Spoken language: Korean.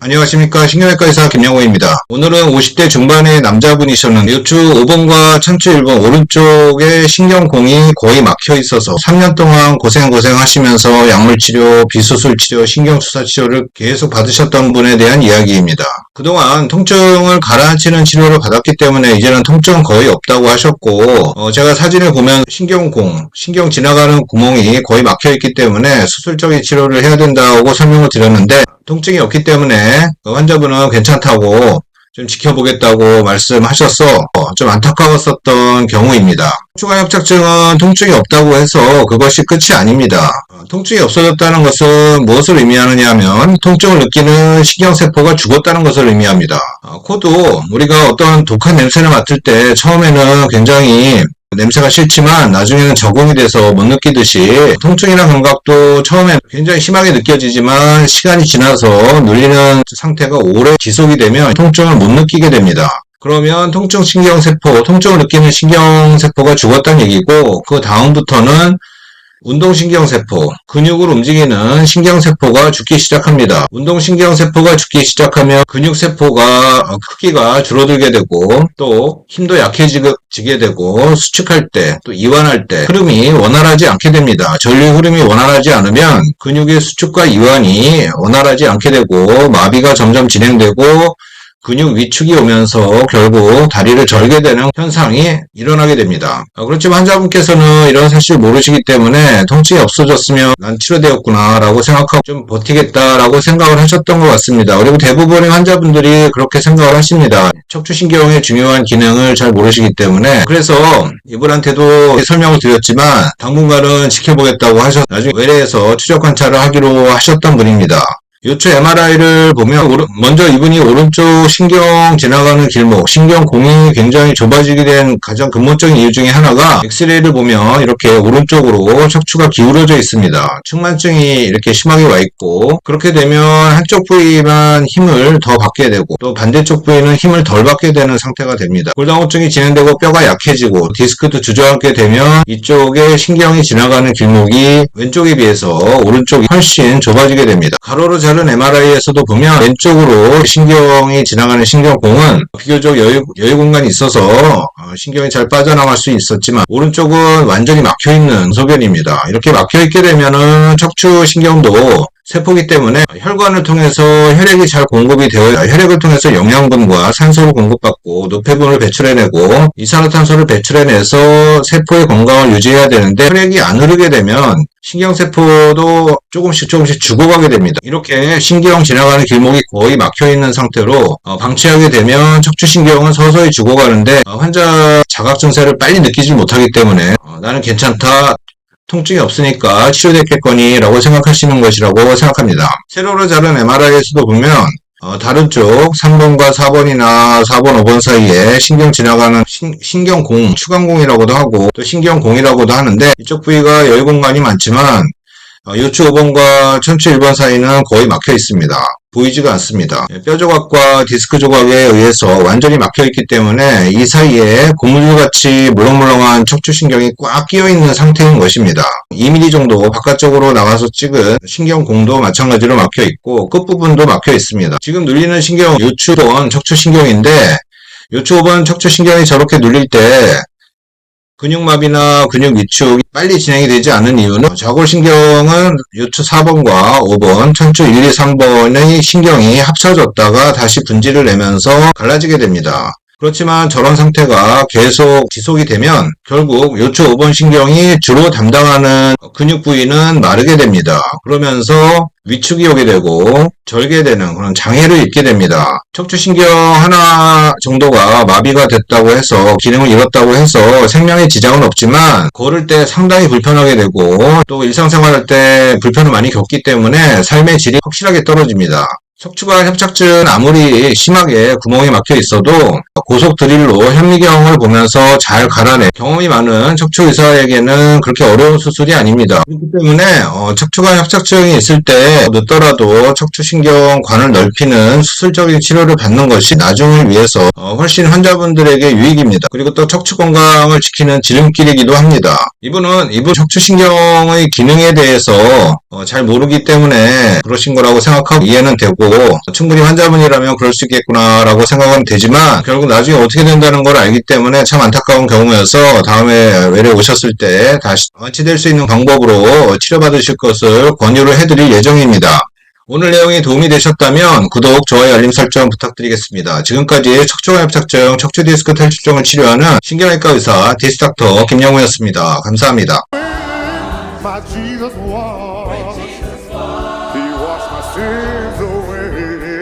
안녕하십니까. 신경외과 의사 김영호입니다. 오늘은 50대 중반의 남자분이셨는데 요추 5번과 척추 1번 오른쪽에 신경공이 거의 막혀 있어서 3년 동안 고생하시면서 약물치료, 비수술치료, 신경주사치료를 계속 받으셨던 분에 대한 이야기입니다. 그동안 통증을 가라앉히는 치료를 받았기 때문에 이제는 통증은 거의 없다고 하셨고 제가 사진을 보면 신경 지나가는 구멍이 거의 막혀 있기 때문에 수술적인 치료를 해야 된다고 설명을 드렸는데 통증이 없기 때문에 환자분은 괜찮다고 좀 지켜보겠다고 말씀하셔서 좀 안타까웠었던 경우입니다. 척추관 협착증은 통증이 없다고 해서 그것이 끝이 아닙니다. 통증이 없어졌다는 것은 무엇을 의미하느냐 하면 통증을 느끼는 신경세포가 죽었다는 것을 의미합니다. 코도 우리가 어떤 독한 냄새를 맡을 때 처음에는 굉장히 냄새가 싫지만 나중에는 적응이 돼서 못 느끼듯이 통증이나 감각도 처음에 굉장히 심하게 느껴지지만 시간이 지나서 눌리는 상태가 오래 지속이 되면 통증을 못 느끼게 됩니다. 그러면 통증을 느끼는 신경세포가 죽었다는 얘기고 그 다음부터는 운동신경세포, 근육을 움직이는 신경세포가 죽기 시작합니다. 운동신경세포가 죽기 시작하면 근육세포가 크기가 줄어들게 되고 또 힘도 약해지게 되고 수축할 때 또 이완할 때 흐름이 원활하지 않게 됩니다. 전류 흐름이 원활하지 않으면 근육의 수축과 이완이 원활하지 않게 되고 마비가 점점 진행되고 근육 위축이 오면서 결국 다리를 절게 되는 현상이 일어나게 됩니다. 그렇지만 환자분께서는 이런 사실을 모르시기 때문에 통증이 없어졌으면 난 치료되었구나 라고 생각하고 좀 버티겠다라고 생각을 하셨던 것 같습니다. 그리고 대부분의 환자분들이 그렇게 생각을 하십니다. 척추신경의 중요한 기능을 잘 모르시기 때문에. 그래서 이분한테도 설명을 드렸지만 당분간은 지켜보겠다고 나중에 외래에서 추적 관찰을 하기로 하셨던 분입니다. 요추 MRI를 보면 먼저 이분이 오른쪽 신경 지나가는 길목, 신경공이 굉장히 좁아지게 된 가장 근본적인 이유 중에 하나가 엑스레이를 보면 이렇게 오른쪽으로 척추가 기울어져 있습니다. 측만증이 이렇게 심하게 와 있고 그렇게 되면 한쪽 부위만 힘을 더 받게 되고 또 반대쪽 부위는 힘을 덜 받게 되는 상태가 됩니다. 골다공증이 진행되고 뼈가 약해지고 디스크도 주저앉게 되면 이쪽에 신경이 지나가는 길목이 왼쪽에 비해서 오른쪽이 훨씬 좁아지게 됩니다. 가로로 자른 MRI에서도 보면 왼쪽으로 신경이 지나가는 신경공은 비교적 여유 공간이 있어서 신경이 잘 빠져나갈 수 있었지만 오른쪽은 완전히 막혀있는 소변입니다. 이렇게 막혀있게 되면은 척추신경도 세포기 때문에 혈관을 통해서 혈액이 잘 공급이 되어 혈액을 통해서 영양분과 산소를 공급받고 노폐분을 배출해내고 이산화탄소를 배출해내서 세포의 건강을 유지해야 되는데 혈액이 안 흐르게 되면 신경세포도 조금씩 죽어가게 됩니다. 이렇게 신경 지나가는 길목이 거의 막혀있는 상태로 방치하게 되면 척추신경은 서서히 죽어가는데 환자 자각 증세를 빨리 느끼지 못하기 때문에 나는 괜찮다. 통증이 없으니까 치료됐겠거니 라고 생각하시는 것이라고 생각합니다. 세로로 자른 MRI에서도 보면 다른 쪽 3번과 4번이나 4번, 5번 사이에 신경 지나가는 신경공, 추간공이라고도 하고 또 신경공이라고도 하는데 이쪽 부위가 여유 공간이 많지만 요추 5번과 척추 1번 사이는 거의 막혀 있습니다. 보이지가 않습니다. 뼈 조각과 디스크 조각에 의해서 완전히 막혀 있기 때문에 이 사이에 고무줄같이 물렁물렁한 척추신경이 꽉 끼어 있는 상태인 것입니다. 2mm 정도 바깥쪽으로 나가서 찍은 신경공도 마찬가지로 막혀 있고 끝부분도 막혀 있습니다. 지금 눌리는 신경 요추 5번 척추신경인데 요추 5번 척추신경이 저렇게 눌릴 때 근육마비나 근육 위축이 빨리 진행이 되지 않은 이유는 좌골신경은 요추 4번과 5번, 척추 1, 2, 3번의 신경이 합쳐졌다가 다시 분지를 내면서 갈라지게 됩니다. 그렇지만 저런 상태가 계속 지속이 되면 결국 요추 5번 신경이 주로 담당하는 근육 부위는 마르게 됩니다. 그러면서 위축이 오게 되고 절게 되는 그런 장애를 입게 됩니다. 척추신경 하나 정도가 마비가 됐다고 해서 기능을 잃었다고 해서 생명에 지장은 없지만 걸을 때 상당히 불편하게 되고 또 일상생활할 때 불편을 많이 겪기 때문에 삶의 질이 확실하게 떨어집니다. 척추관 협착증 아무리 심하게 구멍이 막혀 있어도 고속 드릴로 현미경을 보면서 잘 갈아내 경험이 많은 척추 의사에게는 그렇게 어려운 수술이 아닙니다. 그렇기 때문에 척추관 협착증이 있을 때 늦더라도 척추신경관을 넓히는 수술적인 치료를 받는 것이 나중을 위해서 훨씬 환자분들에게 유익입니다. 그리고 또 척추 건강을 지키는 지름길이기도 합니다. 이분 척추신경의 기능에 대해서 잘 모르기 때문에 그러신 거라고 생각하고 이해는 되고 충분히 환자분이라면 그럴 수 있겠구나라고 생각은 되지만 결국 나중에 어떻게 된다는 걸 알기 때문에 참 안타까운 경우여서 다음에 외래 오셨을 때 다시 완치될 수 있는 방법으로 치료받으실 것을 권유를 해드릴 예정입니다. 오늘 내용이 도움이 되셨다면 구독, 좋아요, 알림 설정 부탁드리겠습니다. 지금까지 척추관합착증, 척추디스크 탈출증을 치료하는 신경외과 의사 디스닥터 김영우였습니다. 감사합니다. My Jesus was. He washed my sins away.